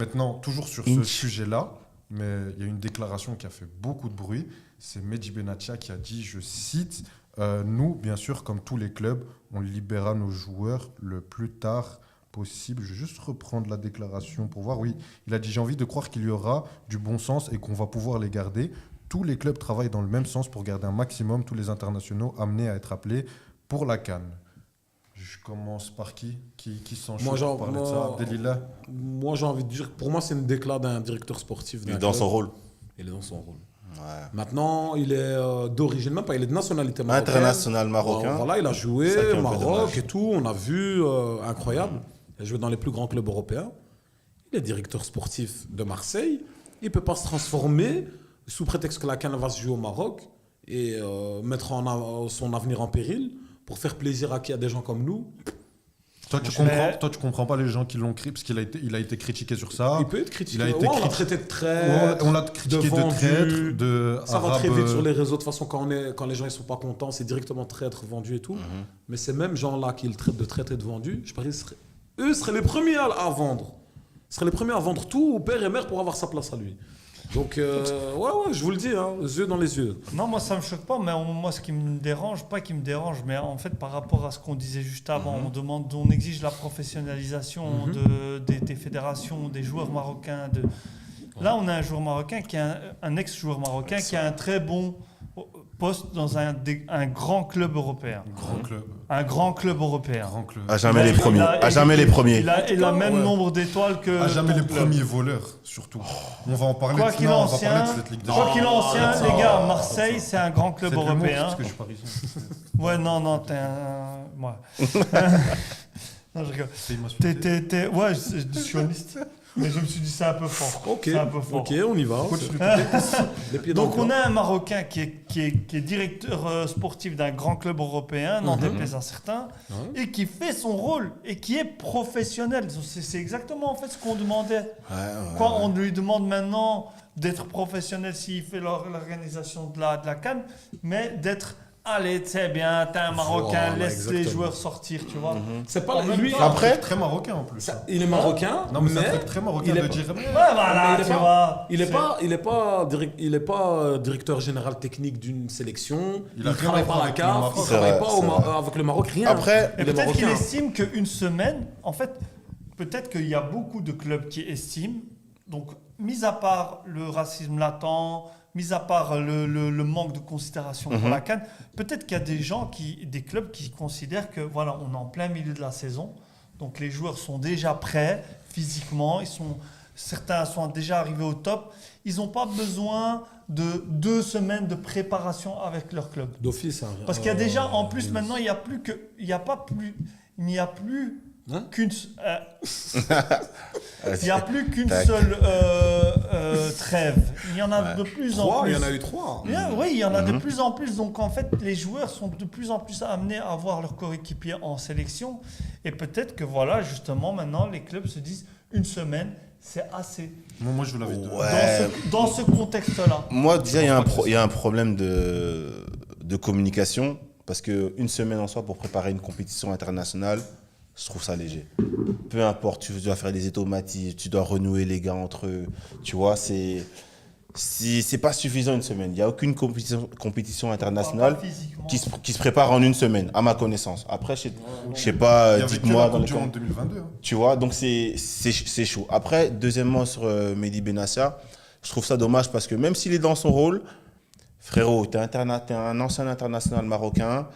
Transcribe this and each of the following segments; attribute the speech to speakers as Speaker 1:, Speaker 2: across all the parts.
Speaker 1: Maintenant, toujours sur ce sujet-là, mais il y a une déclaration qui a fait beaucoup de bruit. C'est Mehdi Benatia qui a dit, je cite, nous, bien sûr, comme tous les clubs, on libérera nos joueurs le plus tard possible. Je vais juste reprendre la déclaration pour voir. Oui, il a dit, j'ai envie de croire qu'il y aura du bon sens et qu'on va pouvoir les garder. Tous les clubs travaillent dans le même sens pour garder un maximum tous les internationaux amenés à être appelés pour la CAN. Je commence par qui s'en chaud pour parler de ça? Abdelillah?
Speaker 2: Moi, j'ai envie de dire, pour moi, c'est une déclare d'un directeur sportif.
Speaker 3: Il est dans son rôle.
Speaker 2: Il est dans son rôle.
Speaker 3: Ouais.
Speaker 2: Maintenant, il est d'origine, même pas, il est de nationalité marocaine.
Speaker 3: International marocain.
Speaker 2: Voilà, il a joué
Speaker 3: Ça qui est un peu
Speaker 2: Maroc
Speaker 3: dommage.
Speaker 2: et tout, on a vu, incroyable. Il a joué dans les plus grands clubs européens. Il est directeur sportif de Marseille. Il ne peut pas se transformer sous prétexte que la CAN va se jouer au Maroc et mettre son avenir en péril pour faire plaisir à des gens comme nous.
Speaker 1: Toi, tu comprends pas les gens qui l'ont critiqué, parce qu'il a été critiqué sur ça.
Speaker 2: Il peut être critiqué.
Speaker 1: Il a été
Speaker 2: on l'a traité de traître.
Speaker 1: On l'a critiqué de
Speaker 2: vendu.
Speaker 1: traître, de
Speaker 2: Ça va
Speaker 1: arabe,
Speaker 2: très vite sur les réseaux. De toute façon, quand les gens ne sont pas contents, c'est directement traître, vendu et tout. Mais ces mêmes gens-là qui le traitent de traître et de vendu, je parie eux seraient les premiers à vendre. Ils seraient les premiers à vendre tout au père et mère pour avoir sa place à lui. Donc, ouais, je vous le dis, hein, les yeux dans les yeux.
Speaker 4: Non, moi ça me choque pas, mais moi ce qui me dérange, pas qui me dérange, mais en fait par rapport à ce qu'on disait juste avant, on exige la professionnalisation des fédérations, des joueurs marocains. Là, on a un joueur marocain qui est un ex-joueur marocain qui a un très bon poste dans un grand club européen. Un grand club européen.
Speaker 3: À jamais les premiers. À jamais les premiers.
Speaker 4: Il a le même nombre d'étoiles que.
Speaker 1: À jamais les premiers voleurs, surtout. On va en parler.
Speaker 4: Quoi qu'il en soit, les gars, Marseille, c'est un grand club européen.
Speaker 1: Parce que je suis parisien.
Speaker 4: Ouais, non, t'es un. Moi. Non, je rigole. Ouais, je suis honeste. Mais je me suis dit, c'est un peu fort.
Speaker 2: Ok, on y va.
Speaker 4: Donc, on a un Marocain qui est directeur sportif d'un grand club européen, n'en déplaise à certains, et qui fait son rôle et qui est professionnel. C'est exactement en fait ce qu'on demandait. On lui demande maintenant d'être professionnel s'il fait l'organisation de la CAN, mais d'être. Allez, c'est bien, t'es un Marocain, laisse les joueurs sortir, tu vois.
Speaker 2: C'est pas lui.
Speaker 1: Après, très marocain en plus.
Speaker 2: Il est marocain,
Speaker 1: non, mais c'est un truc très marocain de dire.
Speaker 4: Ouais, voilà, tu vois.
Speaker 2: Il est pas directeur général technique d'une sélection. Il ne travaille pas à la CAF, il ne travaille pas avec le Maroc, rien.
Speaker 3: Après,
Speaker 4: et peut-être qu'il estime qu'une semaine, en fait, peut-être qu'il y a beaucoup de clubs qui estiment, donc, mis à part le racisme latent, mis à part le manque de considération pour la CAN, peut-être qu'il y a des clubs qui considèrent que voilà, on est en plein milieu de la saison, donc les joueurs sont déjà prêts physiquement, certains sont déjà arrivés au top, ils n'ont pas besoin de 2 semaines de préparation avec leur club.
Speaker 2: D'office.
Speaker 4: Parce qu'il y a déjà, en plus, maintenant, il n'y a plus qu'une seule trêve. Il y en a de plus en plus.
Speaker 2: Il y en a eu 3.
Speaker 4: Oui, il y en a de plus en plus. Donc en fait, les joueurs sont de plus en plus amenés à voir leur coéquipier en sélection. Et peut-être que voilà, justement, maintenant, les clubs se disent une semaine, c'est assez.
Speaker 1: Moi, je vous l'avais dit.
Speaker 4: Dans ce contexte-là.
Speaker 3: Moi, déjà, il y a un problème de communication. Parce qu'une semaine en soi pour préparer une compétition internationale, je trouve ça léger. Peu importe, tu dois faire des automatismes, tu dois renouer les gars entre eux. Tu vois, c'est pas suffisant une semaine. Il n'y a aucune compétition internationale qui se prépare en une semaine, à ma connaissance. Après, je sais pas, dites-moi.
Speaker 1: Dans le en 2022.
Speaker 3: Tu vois, donc c'est chaud. Après, deuxièmement, sur Mehdi Benatia, je trouve ça dommage parce que même s'il est dans son rôle, frérot, t'es un ancien international marocain.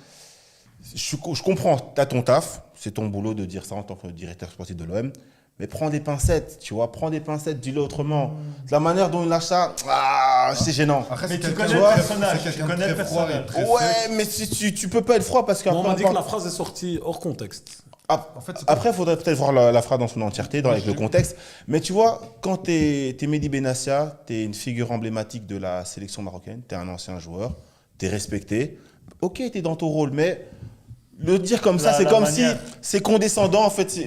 Speaker 3: Je comprends, t'as ton taf, c'est ton boulot de dire ça en tant que directeur sportif de l'OM, mais prends des pincettes, tu vois, dis-le autrement. La manière dont il lâche ça, c'est gênant.
Speaker 1: Après,
Speaker 4: mais tu connais le personnage,
Speaker 3: Ouais, mais tu peux pas être froid parce qu'après...
Speaker 2: On m'a dit que la phrase est sortie hors contexte.
Speaker 3: Après, il faudrait peut-être voir la phrase dans son entièreté, avec le contexte. Mais tu vois, quand t'es Mehdi Benatia, t'es une figure emblématique de la sélection marocaine, t'es un ancien joueur, t'es respecté. Ok, t'es dans ton rôle, mais le dire comme ça, c'est comme si c'est condescendant, en fait.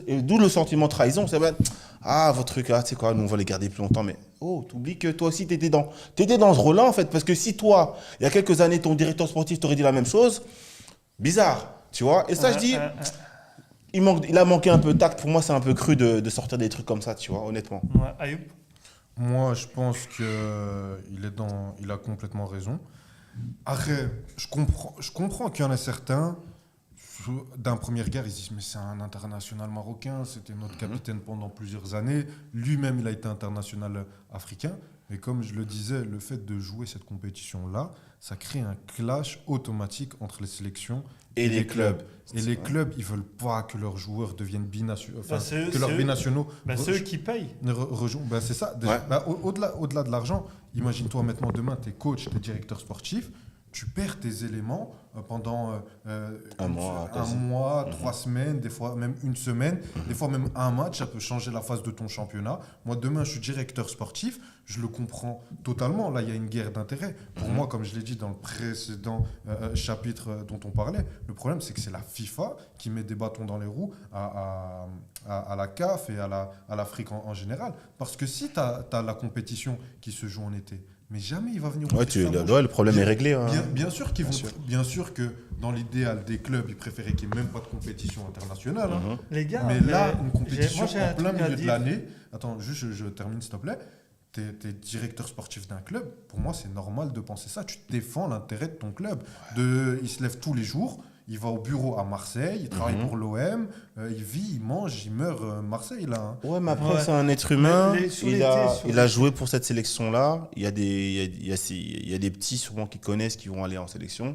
Speaker 3: D'où le sentiment de trahison. C'est votre truc là, tu sais quoi, nous on va les garder plus longtemps. Mais t'oublies que toi aussi, t'étais dans ce rôle-là, en fait. Parce que si toi, il y a quelques années, ton directeur sportif t'aurait dit la même chose, bizarre, tu vois. Et ça, je dis... il a manqué un peu de tact. Pour moi, c'est un peu cru de sortir des trucs comme ça, tu vois, honnêtement.
Speaker 4: Ouais, Ayoub.
Speaker 1: Moi, je pense il a complètement raison. Après, je comprends qu'il y en a certains, d'un premier regard, ils se disent mais c'est un international marocain, c'était notre capitaine pendant plusieurs années. Lui-même, il a été international africain. Mais comme je le disais, le fait de jouer cette compétition-là, ça crée un clash automatique entre les sélections
Speaker 3: Et les clubs.
Speaker 1: Et les clubs, ils veulent pas que leurs joueurs deviennent binationaux. Enfin,
Speaker 4: c'est eux-
Speaker 1: que leurs
Speaker 4: c'est eux-
Speaker 1: binationaux.
Speaker 4: C'est eux qui payent.
Speaker 1: C'est ça. Déjà,
Speaker 3: Ouais.
Speaker 1: au-delà de l'argent, imagine-toi maintenant demain, tu es coach, tu es directeur sportif, tu perds tes éléments pendant
Speaker 3: Un mois,
Speaker 1: 3 semaines, des fois même une semaine, des fois même un match, ça peut changer la phase de ton championnat. Moi, demain, je suis directeur sportif, je le comprends totalement. Là, il y a une guerre d'intérêts. Pour moi, comme je l'ai dit dans le précédent chapitre dont on parlait, le problème, c'est que c'est la FIFA qui met des bâtons dans les roues à la CAF et à l'Afrique en général. Parce que si tu as la compétition qui se joue en été, mais jamais il va venir.
Speaker 3: Ouais, le problème est réglé. Hein.
Speaker 1: Bien sûr bien sûr que dans l'idéal des clubs, ils préféraient qu'il n'y ait même pas de compétition internationale. Hein.
Speaker 4: Les gars,
Speaker 1: Mais là, une compétition
Speaker 4: j'ai un
Speaker 1: en plein
Speaker 4: truc à
Speaker 1: milieu de
Speaker 4: dire.
Speaker 1: l'année. Attends, juste, je termine s'il te plaît. T'es directeur sportif d'un club. Pour moi, c'est normal de penser ça. Tu défends l'intérêt de ton club. Il se lève tous les jours. Il va au bureau à Marseille. Il travaille pour l'OM. Il vit, il mange, il meurt. Marseille, là. Hein.
Speaker 3: Ouais, mais après,
Speaker 4: Ouais.
Speaker 3: c'est un être humain.
Speaker 4: Sur
Speaker 3: Il
Speaker 4: l'été,
Speaker 3: il a joué pour cette sélection-là. Il y a des petits, sûrement, qui connaissent, qui vont aller en sélection.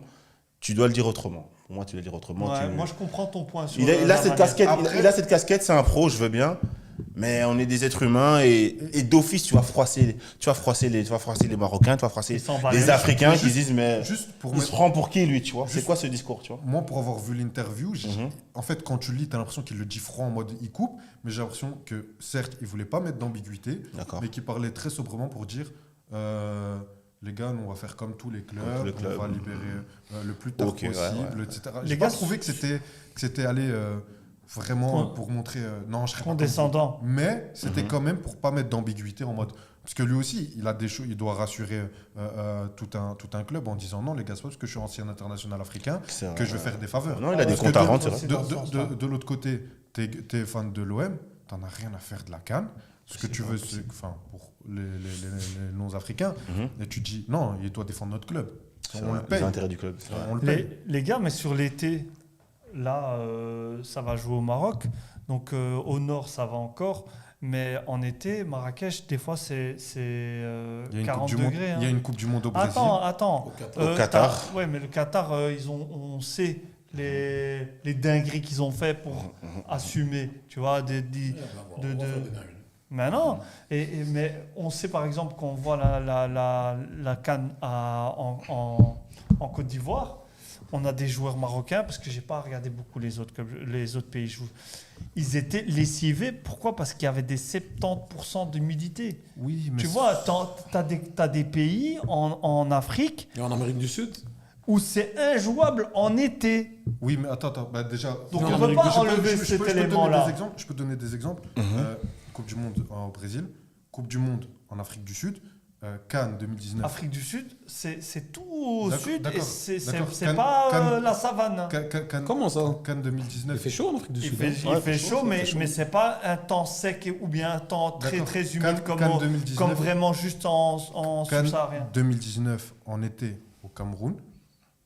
Speaker 3: Tu dois le dire autrement. Pour moi, tu dois le dire autrement.
Speaker 4: Ouais, moi, je comprends ton point sur
Speaker 3: Il a
Speaker 4: la
Speaker 3: cette
Speaker 4: manière.
Speaker 3: casquette,
Speaker 1: Après-
Speaker 3: il a cette casquette, c'est un pro, je veux bien. Mais on est des êtres humains et d'office, tu vas froisser les Marocains, tu vas froisser
Speaker 4: Ils s'en battent.
Speaker 3: les Africains qui
Speaker 1: Juste-
Speaker 3: disent mais
Speaker 1: Juste pour
Speaker 3: il se prend pour qui lui, tu vois? C'est
Speaker 1: Juste-
Speaker 3: quoi ce discours, tu vois?
Speaker 1: Moi, pour avoir vu l'interview, en fait, quand tu lis, tu as l'impression qu'il le dit froid en mode il coupe, mais j'ai l'impression que, certes, il voulait pas mettre d'ambiguïté,
Speaker 3: D'accord.
Speaker 1: mais qu'il parlait très sobrement pour dire les gars, nous, on va faire comme tous les clubs,
Speaker 3: tous les clubs.
Speaker 1: on va libérer le plus tard
Speaker 3: Ok, ouais,
Speaker 1: possible,
Speaker 3: ouais.
Speaker 1: etc.
Speaker 4: Les
Speaker 1: J'ai
Speaker 4: gars,
Speaker 1: pas trouvé que c'était allé vraiment
Speaker 4: Con-
Speaker 1: pour montrer non, je serais pas comme
Speaker 4: Condescendant.
Speaker 1: vous. Mais c'était quand même pour pas mettre d'ambiguïté en mode. Parce que lui aussi, il a des choses, il doit rassurer tout un club en disant non, les gars, c'est pas parce que je suis ancien international africain
Speaker 3: C'est
Speaker 1: que je vais faire des faveurs.
Speaker 3: Non, il a des
Speaker 1: Parce que
Speaker 3: comptes à rendre, c'est vrai.
Speaker 4: c'est dans ce sens-là.
Speaker 1: de l'autre côté, t'es fan de l'OM, t'en as rien à faire de la CAN. Ce que tu veux, c'est, enfin, pour les non-africains, et tu dis non, il doit défendre notre club. On le paye.
Speaker 3: Les intérêts du club. c'est vrai.
Speaker 1: On le paye.
Speaker 4: Les gars, mais sur l'été, là, ça va jouer au Maroc. Donc au nord, ça va encore. Mais en été, Marrakech, des fois, c'est
Speaker 1: Il y a une
Speaker 4: 40
Speaker 1: coupe du monde.
Speaker 4: degrés. hein.
Speaker 1: Il y a une coupe du monde au Brésil.
Speaker 4: Attends.
Speaker 3: Au Qatar.
Speaker 4: Ouais, mais le Qatar, on sait les dingueries qu'ils ont fait pour assumer, tu vois, mais non, mais on sait par exemple qu'on voit la CAN en Côte d'Ivoire, on a des joueurs marocains, parce que j'ai pas regardé beaucoup les autres pays, ils étaient lessivés. Pourquoi? Parce qu'il y avait des 70% d'humidité.
Speaker 1: Oui, mais
Speaker 4: Tu vois, t'as des pays en Afrique
Speaker 2: Et en Amérique du Sud,
Speaker 4: où c'est injouable en été.
Speaker 1: Oui, mais attends. Bah déjà.
Speaker 4: Donc
Speaker 2: on
Speaker 4: on
Speaker 2: peut
Speaker 4: ne peut pas
Speaker 1: Je peux-
Speaker 4: enlever
Speaker 1: je peux-
Speaker 4: cet
Speaker 1: je peux donner
Speaker 4: élément-là.
Speaker 1: des exemples. Je peux donner des exemples. Coupe du monde au Brésil, Coupe du monde en Afrique du Sud, Cannes 2019.
Speaker 4: Afrique du Sud, c'est tout au
Speaker 1: D'accord,
Speaker 4: sud et
Speaker 1: d'accord,
Speaker 4: c'est
Speaker 1: d'accord.
Speaker 4: pas
Speaker 1: Cannes-
Speaker 4: la savane.
Speaker 2: Comment ça?
Speaker 1: Cannes
Speaker 2: il
Speaker 1: 2019.
Speaker 2: fait chaud en Afrique du
Speaker 4: Il
Speaker 2: Sud.
Speaker 4: fait,
Speaker 2: hein.
Speaker 4: il fait chaud, mais c'est pas un temps sec ou bien un temps très
Speaker 1: D'accord.
Speaker 4: très humide
Speaker 1: Cannes-
Speaker 4: comme,
Speaker 1: Cannes 2019.
Speaker 4: comme vraiment juste en
Speaker 1: Cannes
Speaker 4: sous-saharien.
Speaker 1: 2019 en été au Cameroun.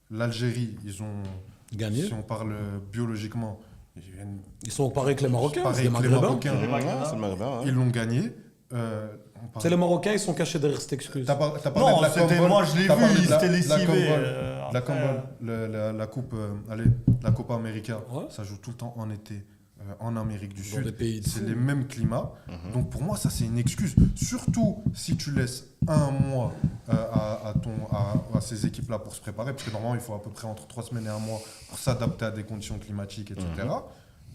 Speaker 1: L'Algérie, ils ont,
Speaker 2: Gagné.
Speaker 1: si on parle biologiquement, ils viennent
Speaker 2: Ils sont pareils que les Marocains,
Speaker 1: pareil
Speaker 2: c'est les
Speaker 1: que les
Speaker 2: Maghrébins.
Speaker 1: Marocains.
Speaker 3: Ouais, c'est le Maghrébin, ouais.
Speaker 1: Ils l'ont gagné. On parle-
Speaker 2: C'est les Marocains, ils sont cachés derrière cette excuse.
Speaker 1: T'as parlé
Speaker 4: Non,
Speaker 1: de la
Speaker 4: c'était
Speaker 1: Combol,
Speaker 4: moi je l'ai
Speaker 1: t'as
Speaker 4: vu,
Speaker 1: parlé
Speaker 4: il
Speaker 1: de la-
Speaker 4: s'était
Speaker 1: la
Speaker 4: lessivé.
Speaker 1: Combol,
Speaker 4: après,
Speaker 1: La Combol, la coupe, la Copa América,
Speaker 2: Ouais.
Speaker 1: ça joue tout le temps en été, en Amérique du
Speaker 2: Dans
Speaker 1: Sud.
Speaker 2: des pays de
Speaker 1: C'est
Speaker 2: fous.
Speaker 1: les mêmes climats. Donc pour moi, ça c'est une excuse. Surtout si tu laisses un mois à ces équipes-là pour se préparer, parce que normalement il faut à peu près entre 3 semaines et un mois pour s'adapter à des conditions climatiques, etc.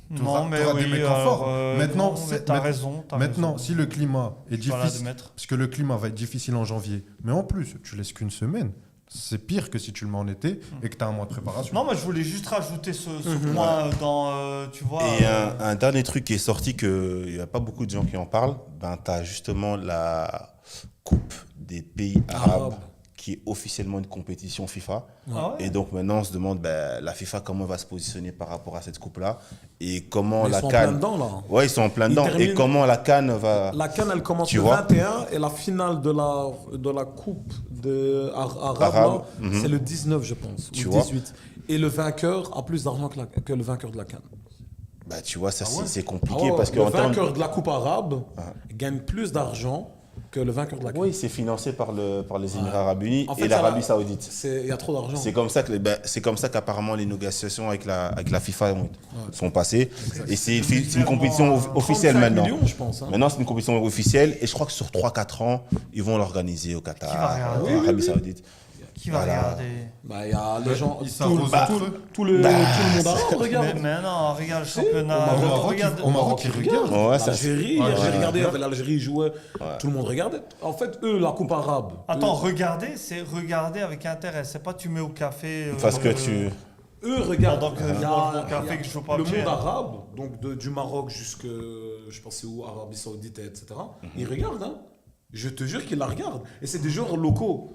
Speaker 4: Non, mais
Speaker 1: t'auras
Speaker 4: oui,
Speaker 1: des mecs en forme. Maintenant,
Speaker 4: non, mais
Speaker 1: c'est-
Speaker 4: t'as
Speaker 1: maintenant-
Speaker 4: raison. t'as
Speaker 1: Maintenant,
Speaker 4: raison.
Speaker 1: si le climat est
Speaker 4: Je dois
Speaker 1: difficile,
Speaker 4: l'admettre.
Speaker 1: parce que le climat va être difficile en janvier, mais en plus, tu laisses qu'une semaine, c'est pire que si tu le mets en été et que tu as un mois de préparation.
Speaker 4: Non, mais je voulais juste rajouter ce point dans, tu vois.
Speaker 3: Et un dernier truc qui est sorti, qu'il n'y a pas beaucoup de gens qui en parlent, ben, tu as justement la Coupe des pays arabes qui est officiellement une compétition FIFA.
Speaker 4: Ah ouais.
Speaker 3: Et donc maintenant, on se demande la FIFA comment va se positionner par rapport à cette coupe-là et comment
Speaker 2: Mais
Speaker 3: la
Speaker 2: ils sont en plein
Speaker 3: CAN.
Speaker 2: dedans, là.
Speaker 3: Ouais, ils sont en plein
Speaker 2: Ils
Speaker 3: dedans. Et
Speaker 2: terminent-
Speaker 3: comment la CAN va.
Speaker 2: La CAN, elle commence
Speaker 3: Tu
Speaker 2: le
Speaker 3: vois
Speaker 2: 21 et la finale de la coupe arabe,
Speaker 3: Arabe,
Speaker 2: là, c'est le 19, je pense,
Speaker 3: Tu
Speaker 2: ou
Speaker 3: vois
Speaker 2: 18. Et le vainqueur a plus d'argent que le vainqueur de la CAN.
Speaker 3: Bah, tu vois, ça, c'est
Speaker 2: Ah
Speaker 3: compliqué
Speaker 2: ouais,
Speaker 3: parce que
Speaker 2: le
Speaker 3: en termes.
Speaker 2: vainqueur de la coupe arabe gagne plus d'argent que le vainqueur de la CAN.
Speaker 3: Oui, c'est financé par les Émirats Arabes Unis
Speaker 2: En fait,
Speaker 3: et
Speaker 2: ça
Speaker 3: l'Arabie
Speaker 2: va-
Speaker 3: Saoudite.
Speaker 2: Il y a trop d'argent.
Speaker 3: C'est comme ça que c'est comme ça qu'apparemment les négociations avec la FIFA sont passées. Et c'est une compétition officielle
Speaker 2: 35
Speaker 3: maintenant.
Speaker 2: millions, je pense. Hein.
Speaker 3: Maintenant, c'est une compétition officielle et je crois que sur 3-4 ans, ils vont l'organiser au Qatar,
Speaker 4: Qui va regarder
Speaker 3: en Arabie Saoudite.
Speaker 4: Qui va
Speaker 3: Voilà.
Speaker 4: regarder?
Speaker 2: Bah, il y a les gens,
Speaker 1: ils
Speaker 2: tout,
Speaker 1: s'arrosent
Speaker 2: bah,
Speaker 1: entre eux.
Speaker 2: tout le monde arabe, regarde.
Speaker 4: Mais non, regarde le championnat.
Speaker 2: au Maroc,
Speaker 4: regarde,
Speaker 1: Au Maroc, ils regardent.
Speaker 3: Ouais, ça,
Speaker 2: L'Algérie, hier,
Speaker 1: Ouais,
Speaker 2: j'ai
Speaker 1: ouais.
Speaker 2: regardé, l'Algérie jouait, tout le monde regardait. En fait, eux, la coupe arabe.
Speaker 4: Attends, regarder, c'est regarder avec intérêt. C'est pas tu mets au café.
Speaker 3: parce que tu.
Speaker 2: Eux regardent.
Speaker 4: Pendant que
Speaker 2: Il y
Speaker 4: je
Speaker 2: a-
Speaker 4: mange mon
Speaker 2: il
Speaker 4: café
Speaker 2: y a
Speaker 4: que je joue pas
Speaker 2: le
Speaker 4: au pied.
Speaker 2: monde arabe, donc du Maroc jusqu'à, je pense c'est où, Arabie Saoudite, etc. Ils regardent, hein. Je te jure qu'ils la regardent. Et c'est des joueurs locaux.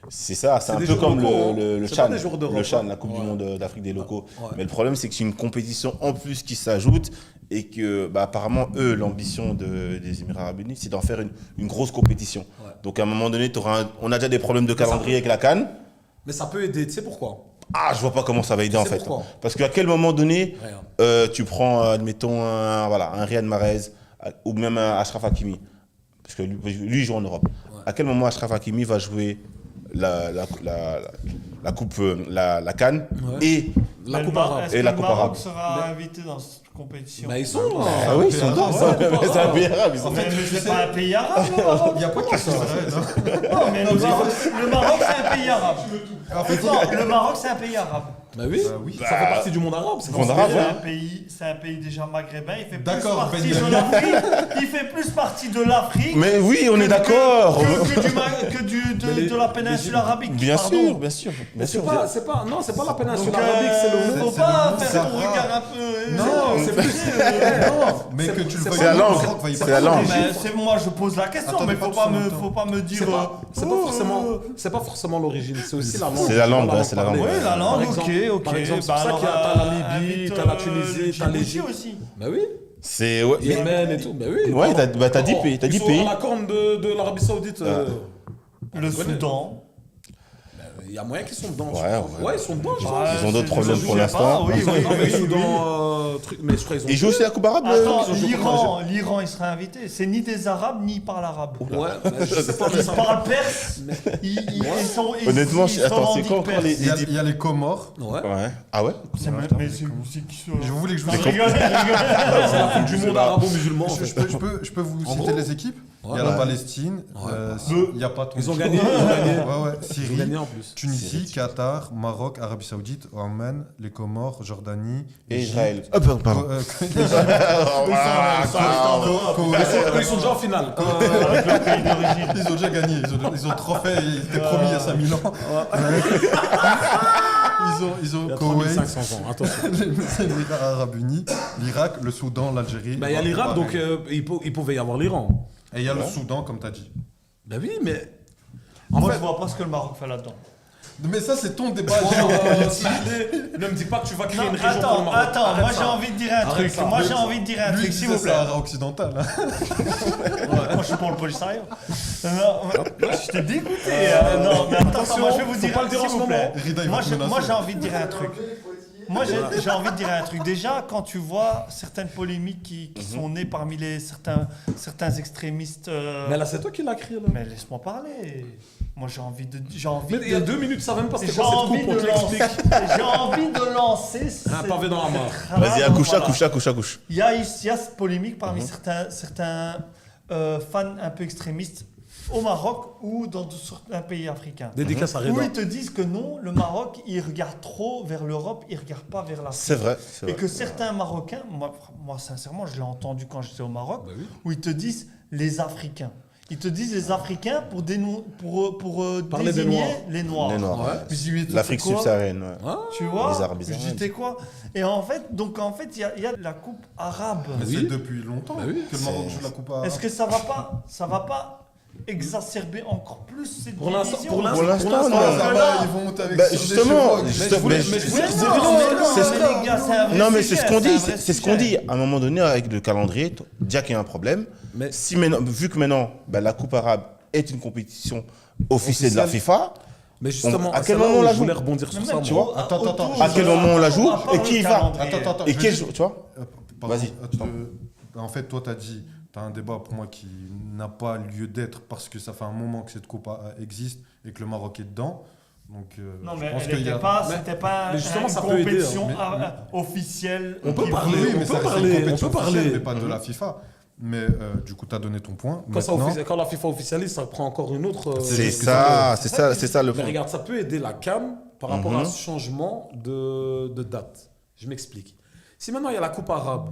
Speaker 3: C'est ça, c'est
Speaker 2: C'est
Speaker 3: un
Speaker 2: des
Speaker 3: peu
Speaker 2: joueurs
Speaker 3: comme
Speaker 2: locaux, hein.
Speaker 3: le
Speaker 2: C'est
Speaker 3: Chan,
Speaker 2: pas des joueurs d'Europe,
Speaker 3: le Chan,
Speaker 2: hein.
Speaker 3: la Coupe du
Speaker 2: Ouais.
Speaker 3: Monde d'Afrique des locaux.
Speaker 2: Ouais.
Speaker 3: Mais le problème, c'est que c'est une compétition en plus qui s'ajoute et que, apparemment, eux, l'ambition des Émirats Arabes Unis, c'est d'en faire une grosse compétition.
Speaker 2: Ouais.
Speaker 3: Donc, à un moment donné, on a déjà des problèmes de calendrier avec la CAN.
Speaker 2: Mais ça peut aider, tu sais pourquoi?
Speaker 3: Ah, je vois pas comment ça va aider en
Speaker 2: sais
Speaker 3: fait.
Speaker 2: pourquoi
Speaker 3: Parce qu'à quel moment donné,
Speaker 2: Regarde.
Speaker 3: tu prends, admettons, un Riyad Mahrez ou même un Achraf Hakimi, parce que lui il joue en Europe. À quel moment Achraf Hakimi va jouer la coupe, la CAN
Speaker 2: Ouais.
Speaker 3: et
Speaker 2: La
Speaker 4: Mais
Speaker 2: coupe
Speaker 4: le Mar-
Speaker 2: arabe.
Speaker 4: Est-ce
Speaker 3: Et
Speaker 4: que
Speaker 3: la
Speaker 4: le
Speaker 3: coupe
Speaker 4: Maroc
Speaker 3: arabe.
Speaker 4: sera invité dans cette compétition?
Speaker 2: Bah, ils sont là.
Speaker 3: ah oui, ils sont dedans. C'est un pays arabe. ils sont-
Speaker 4: Mais c'est pas un pays arabe, le Maroc.
Speaker 1: Il n'y a pas que ça.
Speaker 4: Non, mais le Maroc, c'est un pays arabe. Non, le Maroc, c'est un pays arabe.
Speaker 2: Bah oui.
Speaker 1: Oui.
Speaker 2: Ça fait partie du monde arabe. C'est
Speaker 3: Monde
Speaker 2: pas-
Speaker 3: arabe,
Speaker 4: C'est un pays déjà maghrébin. Il fait plus
Speaker 1: D'accord,
Speaker 4: partie
Speaker 1: Ben
Speaker 4: de l'Afrique. Il fait plus partie de l'Afrique.
Speaker 3: Mais oui, on est d'accord.
Speaker 4: De la péninsule arabique.
Speaker 3: Bien
Speaker 4: pardon.
Speaker 3: sûr, bien sûr.
Speaker 2: Mais
Speaker 3: Bien
Speaker 2: c'est
Speaker 3: sûr.
Speaker 2: pas, non, c'est pas la péninsule
Speaker 4: Donc,
Speaker 2: arabique, c'est le
Speaker 4: faut
Speaker 1: c'est
Speaker 4: pas
Speaker 1: le-
Speaker 4: faire ton
Speaker 1: c'est
Speaker 4: regard
Speaker 1: rare.
Speaker 4: un peu.
Speaker 1: Non,
Speaker 2: c'est plus.
Speaker 1: Mais que tu le
Speaker 2: c'est
Speaker 1: veuilles
Speaker 3: C'est la
Speaker 1: ou non,
Speaker 3: langue.
Speaker 1: le Maroc va y
Speaker 3: C'est
Speaker 1: passer.
Speaker 3: la langue.
Speaker 4: Mais c'est moi, je pose la question,
Speaker 1: Attends,
Speaker 4: mais
Speaker 1: pas
Speaker 4: faut
Speaker 1: tous
Speaker 4: pas
Speaker 1: en même
Speaker 4: me,
Speaker 1: temps.
Speaker 4: faut pas me dire.
Speaker 2: C'est pas forcément l'origine, c'est aussi la langue.
Speaker 3: C'est la langue, ouais, c'est la langue.
Speaker 2: parlée.
Speaker 3: Oui,
Speaker 4: la langue,
Speaker 2: Par exemple-
Speaker 4: ok.
Speaker 2: Par exemple, c'est
Speaker 4: Bah
Speaker 2: pour ça
Speaker 4: alors,
Speaker 2: qu'il y a t'as la Libye,
Speaker 4: invite,
Speaker 2: t'as la Tunisie, t'as
Speaker 4: Djibouti
Speaker 2: l'Égypte.
Speaker 4: aussi.
Speaker 2: Bah oui.
Speaker 3: C'est ouais,
Speaker 2: Yémen et tout. Bah oui.
Speaker 3: Ouais, t'as 10 pays. T'as 10
Speaker 2: Ils sont
Speaker 3: pays.
Speaker 2: à la corne de l'Arabie Saoudite.
Speaker 4: Le Soudan.
Speaker 2: Il y a moyen qu'ils sont dedans.
Speaker 3: Ouais,
Speaker 2: ils sont dedans. je pense.
Speaker 3: Ils ont d'autres problèmes pour l'instant.
Speaker 4: Oui, oui,
Speaker 2: Non, mais
Speaker 4: oui,
Speaker 2: ils sont
Speaker 4: oui.
Speaker 2: dans truc. Mais je crois qu'ils ont.
Speaker 3: Ils jouent aussi la Coupe arabe
Speaker 4: Attends,
Speaker 2: ils ont joué contre
Speaker 4: l'Iran, il sera invité. C'est ni des Arabes, ni par l'arabe.
Speaker 2: Ouais, mais je sais pas. mais
Speaker 4: Ils
Speaker 2: ça-
Speaker 4: parlent perse. Ils sont.
Speaker 3: Honnêtement,
Speaker 4: ils
Speaker 3: attends, c'est
Speaker 4: revendiquent
Speaker 3: quoi encore
Speaker 4: perse.
Speaker 3: les
Speaker 1: Il y a les Comores.
Speaker 2: Ouais.
Speaker 3: Ouais. Ah ouais
Speaker 4: Mais c'est qui ça?
Speaker 1: Je voulais que je vous
Speaker 4: Je rigole, je rigole.
Speaker 2: C'est la coupe du monde arabo-musulman. en
Speaker 1: Je
Speaker 2: fait.
Speaker 1: je peux vous
Speaker 2: En
Speaker 1: citer
Speaker 2: gros.
Speaker 1: les équipes. Il y a
Speaker 2: Ouais.
Speaker 1: la Palestine. Il n'y a pas tout.
Speaker 2: Ils ont gagné. Ils ont gagné.
Speaker 1: Ouais, ouais.
Speaker 2: Ils ont
Speaker 1: Syrie,
Speaker 2: gagné en plus.
Speaker 1: Tunisie, Qatar, Maroc, Arabie Saoudite, Oman, les Comores, Jordanie,
Speaker 3: Et
Speaker 1: Égypte,
Speaker 3: Israël. Ah, pardon.
Speaker 2: Ils sont déjà en finale.
Speaker 4: Avec leur pays d'origine.
Speaker 1: Ils ont déjà gagné, ils ont trop fait, ils étaient promis il y a 5000 ans. Ils ont
Speaker 2: Il y a
Speaker 1: Koweït,
Speaker 2: 3500 ans. Attention.
Speaker 1: les Émirats Arabes Unis, l'Irak, le Soudan, l'Algérie.
Speaker 2: Bah, il y a l'Irak, donc il pouvait y avoir l'Iran.
Speaker 1: Et il y a le Soudan, comme tu as dit.
Speaker 2: Bah oui, mais.
Speaker 4: Moi, je vois pas ce que le Maroc fait là-dedans.
Speaker 1: Mais ça, c'est ton débat.
Speaker 2: Ne me dis pas que tu vas créer
Speaker 4: Non,
Speaker 2: une région pour le Maroc.
Speaker 4: attends,
Speaker 2: Arrête
Speaker 4: moi
Speaker 2: ça.
Speaker 4: j'ai envie de dire un
Speaker 2: Arrête
Speaker 4: truc.
Speaker 2: ça.
Speaker 4: Moi j'ai envie de dire un
Speaker 1: Lui,
Speaker 4: truc,
Speaker 1: il
Speaker 4: s'il
Speaker 1: disait
Speaker 4: vous plaît.
Speaker 1: Sahara occidental. Hein.
Speaker 4: Moi je suis pour le Polisario. Non, je t'ai dégoûté. Non, mais attends, moi je vais vous
Speaker 2: faut
Speaker 4: dire
Speaker 2: pas le dire en
Speaker 4: s'il
Speaker 2: ce
Speaker 4: vous plaît.
Speaker 1: moment. Rida, il va
Speaker 4: Moi
Speaker 1: te menacer.
Speaker 4: j'ai envie de dire un truc. Moi j'ai envie de dire un truc. Déjà, quand tu vois certaines polémiques qui sont nées parmi certains extrémistes.
Speaker 2: Mais là, c'est toi qui l'as créé. Là.
Speaker 4: Mais laisse-moi parler. Moi j'ai envie de.
Speaker 2: Mais il y a 2 minutes, ça va même pas c'était
Speaker 4: J'ai
Speaker 2: quoi cette
Speaker 4: envie,
Speaker 2: coupe, on te
Speaker 4: de lancer,
Speaker 2: l'explique.
Speaker 4: j'ai envie de lancer.
Speaker 2: Un pavé dans la mare.
Speaker 3: Vas-y, accouche,
Speaker 4: Voilà.
Speaker 3: accouche.
Speaker 4: Il y a cette polémique parmi certains fans un peu extrémistes au Maroc ou dans certains pays africains.
Speaker 2: Dédicace à
Speaker 4: Où
Speaker 2: Reda.
Speaker 4: ils te disent que non, le Maroc, il regarde trop vers l'Europe, il regarde pas vers l'Afrique.
Speaker 3: C'est vrai.
Speaker 4: Et que certains Marocains, moi sincèrement, je l'ai entendu quand j'étais au Maroc,
Speaker 2: Bah oui.
Speaker 4: où ils te disent les Africains. Ils te disent les Africains pour
Speaker 2: Parler des
Speaker 4: désigner
Speaker 2: Noirs.
Speaker 4: les Noirs.
Speaker 3: Les Noirs.
Speaker 2: Ouais.
Speaker 4: Mais je dis, mais toi,
Speaker 3: L'Afrique
Speaker 4: c'est quoi
Speaker 3: subsaharienne. Ouais.
Speaker 4: Tu vois,
Speaker 3: Les Arabes, les
Speaker 4: je
Speaker 3: Arabes.
Speaker 4: dis t'es quoi? Et en fait, il y a la coupe arabe.
Speaker 1: Mais
Speaker 2: Oui.
Speaker 1: c'est depuis longtemps
Speaker 2: Bah oui.
Speaker 1: que le Maroc joue la Coupe arabe.
Speaker 4: Est-ce que ça va pas exacerber encore plus cette
Speaker 2: Pour l'instant-
Speaker 4: division.
Speaker 2: pour
Speaker 3: Pour l'instant, non.
Speaker 1: Ça va, ils vont monter avec
Speaker 3: Bah,
Speaker 1: sur des
Speaker 3: justement,
Speaker 1: chevaux.
Speaker 3: justement,
Speaker 2: mais
Speaker 3: mais-
Speaker 2: je voulais
Speaker 4: Mais
Speaker 2: dire,
Speaker 4: non,
Speaker 3: c'est ce
Speaker 4: mais les gars, c'est un vrai
Speaker 3: Non, mais
Speaker 4: sujet,
Speaker 3: c'est ce qu'on
Speaker 4: un
Speaker 3: dit.
Speaker 4: vrai
Speaker 3: C'est ce qu'on
Speaker 4: sujet.
Speaker 3: dit. À un moment donné, avec le calendrier, déjà qu'il y a un problème.
Speaker 2: Mais-
Speaker 3: Si maintenant, vu que maintenant, la Coupe arabe est une compétition officielle de la
Speaker 2: Officielle.
Speaker 3: FIFA,
Speaker 2: Mais justement,
Speaker 3: à
Speaker 2: c'est
Speaker 3: quel
Speaker 2: là
Speaker 3: moment
Speaker 2: où
Speaker 3: on la
Speaker 2: je
Speaker 3: joue
Speaker 2: voulais rebondir sur ça,
Speaker 3: tu
Speaker 2: moi.
Speaker 3: vois,
Speaker 1: Attends,
Speaker 3: à quel moment on la joue
Speaker 4: À part
Speaker 3: et
Speaker 4: le
Speaker 3: qui y va
Speaker 4: calendrier.
Speaker 1: Attends,
Speaker 3: et
Speaker 1: je
Speaker 3: quel
Speaker 1: vais-
Speaker 3: jour, tu vois
Speaker 1: Pardon,
Speaker 3: Vas-y,
Speaker 1: en fait, toi, tu as dit, tu as un débat pour moi qui n'a pas lieu d'être parce que ça fait un moment que cette coupe existe et que le Maroc est dedans. Donc,
Speaker 4: Non,
Speaker 1: je
Speaker 4: mais
Speaker 1: pense
Speaker 4: elle
Speaker 1: qu'il y
Speaker 4: était
Speaker 1: a...
Speaker 4: pas,
Speaker 2: Mais-
Speaker 4: c'était pas
Speaker 2: mais justement,
Speaker 4: une
Speaker 2: ça peut aider,
Speaker 4: compétition
Speaker 1: hein.
Speaker 4: officielle.
Speaker 2: On peut
Speaker 4: qui-
Speaker 2: parler,
Speaker 1: Oui,
Speaker 2: on
Speaker 1: mais
Speaker 2: peut
Speaker 1: ça reste
Speaker 2: parler,
Speaker 1: une compétition
Speaker 2: on peut
Speaker 1: officielle,
Speaker 2: parler.
Speaker 1: mais pas de la FIFA. Mais du coup, tu as donné ton point.
Speaker 2: Quand, ça
Speaker 1: Maintenant,
Speaker 2: quand la FIFA officialise, ça prend encore une autre.
Speaker 3: C'est
Speaker 1: juste que
Speaker 3: ça, c'est ça le
Speaker 2: Mais
Speaker 3: point.
Speaker 2: regarde, ça peut aider la CAN par rapport à ce changement de date. Je m'explique. Si maintenant il y a la Coupe arabe,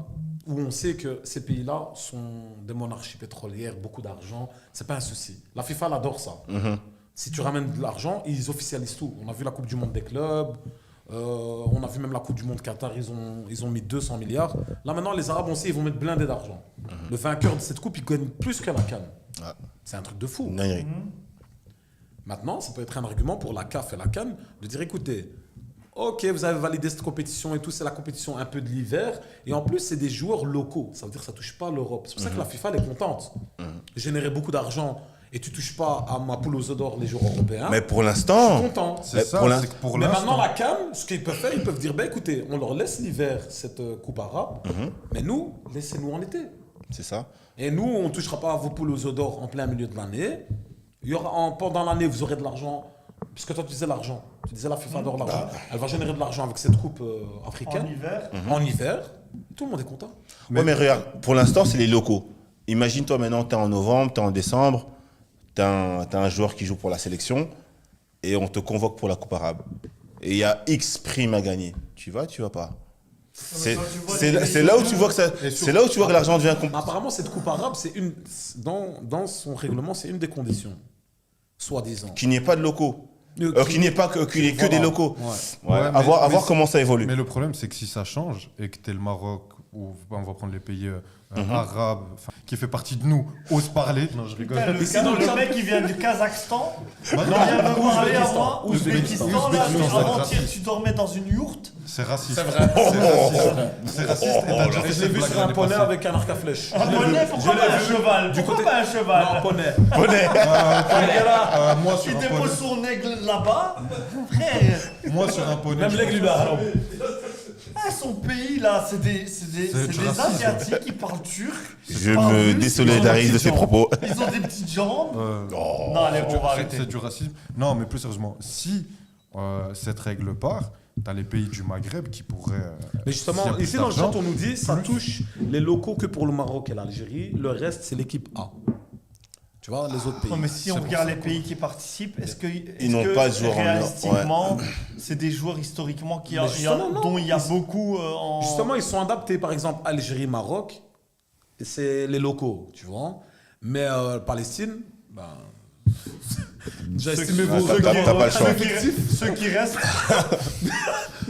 Speaker 2: où on sait que ces pays-là sont des monarchies pétrolières, beaucoup d'argent, c'est pas un souci. La FIFA, elle adore ça. Si tu ramènes de l'argent, ils officialisent tout. On a vu la Coupe du Monde des clubs, on a vu même la Coupe du Monde Qatar, ils ont mis 200 milliards. Là maintenant, les Arabes, on sait, ils vont mettre blindé d'argent. Le vainqueur de cette coupe, il gagne plus que la CAN.
Speaker 3: Ouais.
Speaker 2: C'est un truc de fou.
Speaker 3: Une dinguerie.
Speaker 2: Maintenant, ça peut être un argument pour la CAF et la CAN de dire écoutez, ok, vous avez validé cette compétition et tout, c'est la compétition un peu de l'hiver. Et en plus, c'est des joueurs locaux. Ça veut dire que ça ne touche pas l'Europe. C'est pour ça que la FIFA, elle est contente. Générer beaucoup d'argent et tu ne touches pas à ma poule aux œufs d'or, les joueurs européens.
Speaker 3: Mais pour
Speaker 2: je
Speaker 3: l'instant,
Speaker 2: suis content.
Speaker 1: c'est
Speaker 3: Mais
Speaker 1: ça,
Speaker 3: pour l'in-
Speaker 1: c'est que pour
Speaker 2: Mais maintenant,
Speaker 1: l'instant...
Speaker 2: la CAN, ce qu'ils peuvent faire, ils peuvent dire écoutez, on leur laisse l'hiver, cette coupe arabe, mais nous, laissez-nous en été.
Speaker 3: c'est ça.
Speaker 2: Et nous, on ne touchera pas à vos poules aux œufs d'or en plein milieu de l'année. Il y aura, pendant l'année, vous aurez de l'argent. Puisque toi, tu disais l'argent. Tu disais la FIFA adore l'argent. Elle va générer de l'argent avec cette coupe africaine.
Speaker 4: En hiver.
Speaker 2: En hiver. Tout le monde est content.
Speaker 3: Ouais, mais regarde, pour l'instant, c'est les locaux. Imagine-toi maintenant, tu es en novembre, tu es en décembre, tu as un joueur qui joue pour la sélection et on te convoque pour la Coupe arabe. Et il y a X primes à gagner. Tu vas pas C'est
Speaker 4: quand tu vois
Speaker 3: c'est-
Speaker 4: les-
Speaker 3: c'est là où tu vois que ça,
Speaker 1: Et
Speaker 3: c'est là où tu vois que l'argent devient
Speaker 2: Apparemment, cette coupe arabe, c'est une, dans son règlement, c'est une des conditions. Soi-disant.
Speaker 3: qu'il n'y ait pas de locaux. Qu'il n'y ait pas qu'il y ait que
Speaker 2: Voilà.
Speaker 3: des locaux.
Speaker 2: Ouais.
Speaker 3: Ouais,
Speaker 1: Ouais,
Speaker 3: à voir
Speaker 1: mais
Speaker 3: comment ça évolue.
Speaker 1: Mais le problème, c'est que si ça change et que tu es le Maroc, ou on va prendre les pays arabes, enfin, qui fait partie de nous, ose parler. Non, je rigole.
Speaker 4: Putain,
Speaker 2: Ici, dans le
Speaker 4: le
Speaker 2: chat-
Speaker 4: mec qui vient du Kazakhstan,
Speaker 1: Bah
Speaker 4: il
Speaker 1: non,
Speaker 4: vient me parler à
Speaker 2: Ouzbékistan.
Speaker 4: moi. Ouzbékistan, là,
Speaker 1: Ouzbékistan,
Speaker 4: avant-hier,
Speaker 1: c'est
Speaker 4: tu dormais dans une yourte.
Speaker 1: c'est raciste.
Speaker 2: C'est vrai.
Speaker 1: C'est raciste. Et t'as déjà
Speaker 2: Et
Speaker 1: fait
Speaker 2: je l'ai
Speaker 1: cette
Speaker 2: vu
Speaker 1: blague
Speaker 2: sur un
Speaker 1: l'année
Speaker 2: poney
Speaker 1: passée.
Speaker 2: avec un arc à flèche.
Speaker 4: Un poney, pourquoi pas un cheval?
Speaker 2: Du
Speaker 4: Pourquoi
Speaker 2: côté-
Speaker 4: pas un cheval?
Speaker 2: Non, poney.
Speaker 1: Moi sur
Speaker 4: Il
Speaker 1: un
Speaker 4: dépose
Speaker 1: poney.
Speaker 4: son aigle là-bas. Frère,
Speaker 1: Moi sur un poney.
Speaker 2: Même
Speaker 1: je
Speaker 2: l'aigle,
Speaker 1: pense
Speaker 2: lui, là.
Speaker 4: son pays là, c'est des
Speaker 1: du racisme.
Speaker 4: Asiatiques qui parlent turc.
Speaker 3: Je
Speaker 4: parlent
Speaker 3: me
Speaker 4: russe,
Speaker 3: désolidarise de ces propos.
Speaker 4: Ils ont des petites jambes.
Speaker 1: que-
Speaker 4: Non, allez,
Speaker 1: c'est
Speaker 4: on va
Speaker 1: du-
Speaker 4: arrêter.
Speaker 1: C'est du racisme. Non, mais plus sérieusement, si cette règle part, t'as les pays du Maghreb qui pourraient.
Speaker 2: Mais
Speaker 1: s'il y
Speaker 2: justement,
Speaker 1: a plus
Speaker 2: ici dans le chat,
Speaker 1: d'argent,
Speaker 2: on nous dit ça touche les locaux que pour le Maroc et l'Algérie. Le reste, c'est l'équipe A. Tu vois, les autres pays.
Speaker 4: Non, mais si on
Speaker 1: pour
Speaker 4: regarde
Speaker 1: ça
Speaker 4: les pays qui participent, est-ce que,
Speaker 3: n'ont pas de joueurs en
Speaker 4: réalistiquement, c'est des joueurs historiquement
Speaker 2: Mais justement, non.
Speaker 4: dont il y a
Speaker 2: Ils-
Speaker 4: beaucoup en.
Speaker 2: Justement, ils sont adaptés. Par exemple, Algérie, Maroc, c'est les locaux, tu vois. Mais Palestine, ben. J'ai
Speaker 4: Ceux
Speaker 2: estimé
Speaker 4: qui-
Speaker 2: vos
Speaker 3: t'as pas le choix.
Speaker 4: Ceux qui restent.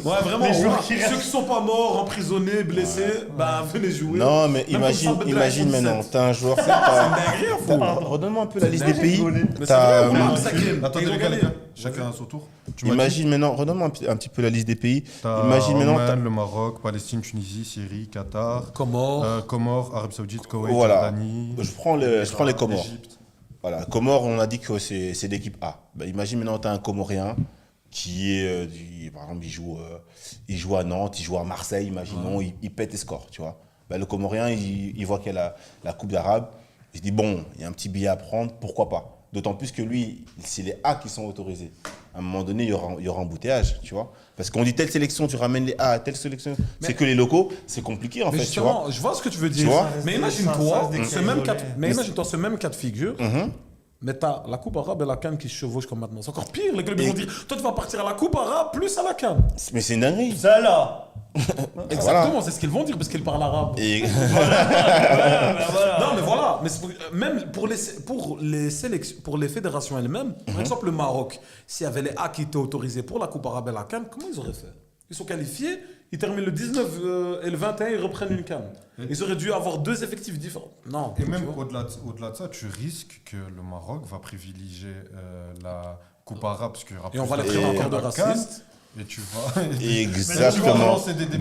Speaker 2: Ouais, vraiment.
Speaker 4: Les joueurs
Speaker 2: ouais.
Speaker 4: qui restent.
Speaker 2: Ceux qui sont pas morts, emprisonnés, blessés, ben venez jouer.
Speaker 3: Non, mais
Speaker 2: Même comme ça,
Speaker 3: imagine
Speaker 2: Bedouin,
Speaker 3: maintenant,
Speaker 2: 17.
Speaker 3: t'as un joueur.
Speaker 2: C'est une dinguerie, fou.
Speaker 3: Redonne-moi un peu la liste des pays.
Speaker 2: Mais c'est
Speaker 3: T'as,
Speaker 2: vrai,
Speaker 3: euh,
Speaker 2: on a ça qui est-
Speaker 1: Attendez,
Speaker 2: ils ont
Speaker 1: les gars,
Speaker 2: gagné.
Speaker 1: chacun à son tour. Tu m'as dit,
Speaker 3: Imagine maintenant, redonne-moi un petit peu la liste des pays.
Speaker 1: t'as
Speaker 3: Imagine maintenant,
Speaker 1: Oman, le Maroc, Palestine, Tunisie, Syrie, Qatar,
Speaker 2: Comment
Speaker 1: Comores, Arabie Saoudite, Koweït,
Speaker 3: Voilà.
Speaker 1: Jordanie.
Speaker 3: je prends les Comores.
Speaker 1: Égypte.
Speaker 3: Voilà, Comores, on a dit que c'est l'équipe A. Bah, imagine maintenant, tu as un Comorien qui est, par exemple, il joue à Nantes, il joue à Marseille, imaginons, il pète les scores, tu vois. Bah, le Comorien, il voit qu'il y a la Coupe d'Arabe, il se dit, bon, il y a un petit billet à prendre, pourquoi pas. D'autant plus que lui, c'est les A qui sont autorisés. À un moment donné, il y aura embouteillage, tu vois. Parce qu'on dit telle sélection, tu ramènes les A à telle sélection, c'est que les locaux, c'est compliqué en
Speaker 2: Mais
Speaker 3: fait, tu vois.
Speaker 2: justement, je vois ce que tu veux dire.
Speaker 3: Tu vois
Speaker 2: Mais
Speaker 4: Ça
Speaker 2: imagine-toi
Speaker 4: reste des
Speaker 2: ce
Speaker 4: cas
Speaker 2: même
Speaker 4: isolés.
Speaker 2: cas, mais imagine-toi ce même cas de figure.
Speaker 3: Mhm.
Speaker 2: Mais t'as la Coupe arabe et la CAN qui se chevauchent comme maintenant. C'est encore pire. Les clubs ils
Speaker 3: Et-
Speaker 2: vont dire toi tu vas partir à la Coupe arabe plus à la CAN.
Speaker 3: Mais c'est une dinguerie.
Speaker 4: Ça là.
Speaker 2: Exactement, c'est ce qu'ils vont dire parce qu'ils parlent arabe.
Speaker 3: Et
Speaker 2: Non mais voilà, mais c'est même pour les sélections, pour les fédérations elles-mêmes, par exemple le Maroc, s'il y avait les A qui étaient autorisés pour la Coupe arabe et la CAN, comment ils auraient fait? Ils sont qualifiés, Ils terminent le 19 et le 21, ils reprennent une CAN. Ils auraient dû avoir 2 effectifs différents. Non.
Speaker 1: Et
Speaker 2: tu
Speaker 1: même
Speaker 2: vois.
Speaker 1: au-delà de ça, tu risques que le Maroc va privilégier la Coupe arabe. Parce qu'il y aura
Speaker 2: Et on va les
Speaker 1: plus
Speaker 2: traiter
Speaker 3: Et-
Speaker 2: encore de
Speaker 1: la CAN,
Speaker 2: racistes.
Speaker 1: Et tu vas.
Speaker 3: Exactement.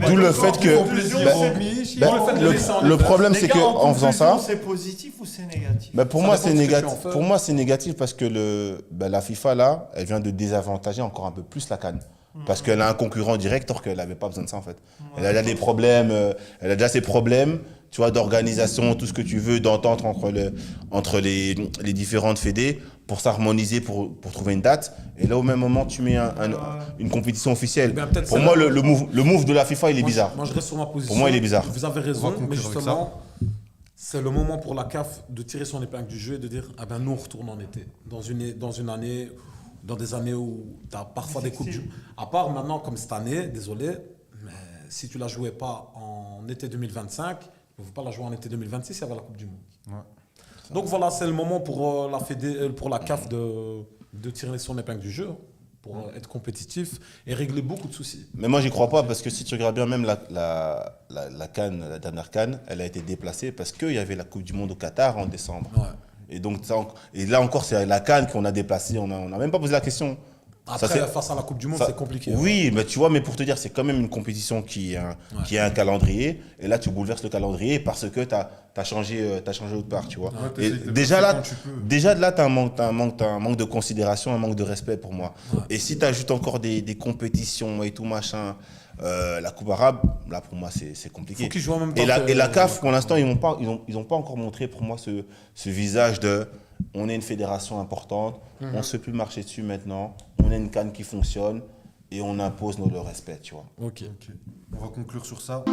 Speaker 3: D'où le fait que-
Speaker 1: Ils font plaisir
Speaker 3: bah,
Speaker 1: aux miches, ils
Speaker 3: bah,
Speaker 1: font-
Speaker 2: le fait de laisser en
Speaker 3: le problème,
Speaker 4: Les
Speaker 3: c'est
Speaker 4: gars,
Speaker 3: qu'en faisant ça,
Speaker 4: c'est positif ou c'est négatif?
Speaker 3: bah, pour
Speaker 2: Ça
Speaker 3: moi,
Speaker 2: dépend
Speaker 3: c'est
Speaker 2: de ce que tu en
Speaker 3: négatif.
Speaker 2: fais.
Speaker 3: Pour moi, c'est négatif parce que la FIFA, là, elle vient de désavantager encore un peu plus la CAN. Parce qu'elle a un concurrent direct, alors qu'elle n'avait pas besoin de ça, en fait. Elle a déjà des problèmes, elle a déjà ses problèmes, tu vois, d'organisation, tout ce que tu veux, d'entente entre les différentes fédés pour s'harmoniser, pour trouver une date. Et là, au même moment, tu mets une compétition officielle.
Speaker 2: Eh bien, peut-être
Speaker 3: Pour
Speaker 2: c'est
Speaker 3: moi,
Speaker 2: là-
Speaker 3: le move de la FIFA, il est bizarre.
Speaker 2: Moi, je reste sur ma position.
Speaker 3: Pour moi, il est bizarre.
Speaker 2: Vous avez
Speaker 1: On
Speaker 2: raison,
Speaker 1: va conclure
Speaker 2: mais
Speaker 1: avec
Speaker 2: justement, c'est le moment pour la CAF de tirer son épingle du jeu et de dire ah ben nous on retourne en été dans une année, dans des années où tu as parfois des coupes du à part maintenant comme cette année, désolé, mais si tu la jouais pas en été 2025, il ne faut pas la jouer en été 2026, il y avait la Coupe du Monde.
Speaker 1: Ouais.
Speaker 2: Donc voilà, c'est le moment pour pour la CAF de tirer son épingle du jeu, pour être compétitif et régler beaucoup de soucis.
Speaker 3: Mais moi, j'y crois pas parce que si tu regardes bien, même la CAN, la dernière CAN, elle a été déplacée parce qu'il y avait la Coupe du Monde au Qatar en décembre.
Speaker 2: Ouais.
Speaker 3: Et donc, et là encore, c'est la CAN qu'on a déplacée. On n'a même pas posé la question.
Speaker 2: Après,
Speaker 3: Ça, c'est-
Speaker 2: face à la Coupe du Monde,
Speaker 3: Ça-
Speaker 2: c'est compliqué.
Speaker 3: Oui, mais tu vois, mais pour te dire, c'est quand même une compétition qui a un calendrier. Et là, tu bouleverses le calendrier parce que tu as changé autre part, tu vois.
Speaker 1: Ouais,
Speaker 3: Et
Speaker 1: t'essayes de
Speaker 3: déjà
Speaker 1: passer
Speaker 3: là,
Speaker 1: quand tu peux.
Speaker 3: déjà de là, tu as un manque de considération, un manque de respect pour moi.
Speaker 2: Ouais.
Speaker 3: Et si tu ajoutes encore des compétitions et tout machin, la Coupe arabe, là, pour moi, c'est compliqué.
Speaker 2: Faut qu'ils jouent en même temps.
Speaker 3: Et la CAF, pour l'instant, ils n'ont pas encore montré pour moi ce visage de on est une fédération importante, on ne se fait plus marcher dessus maintenant, on est une CAN qui fonctionne et on impose le respect, tu vois.
Speaker 2: Ok.
Speaker 1: Ok. On va conclure sur ça.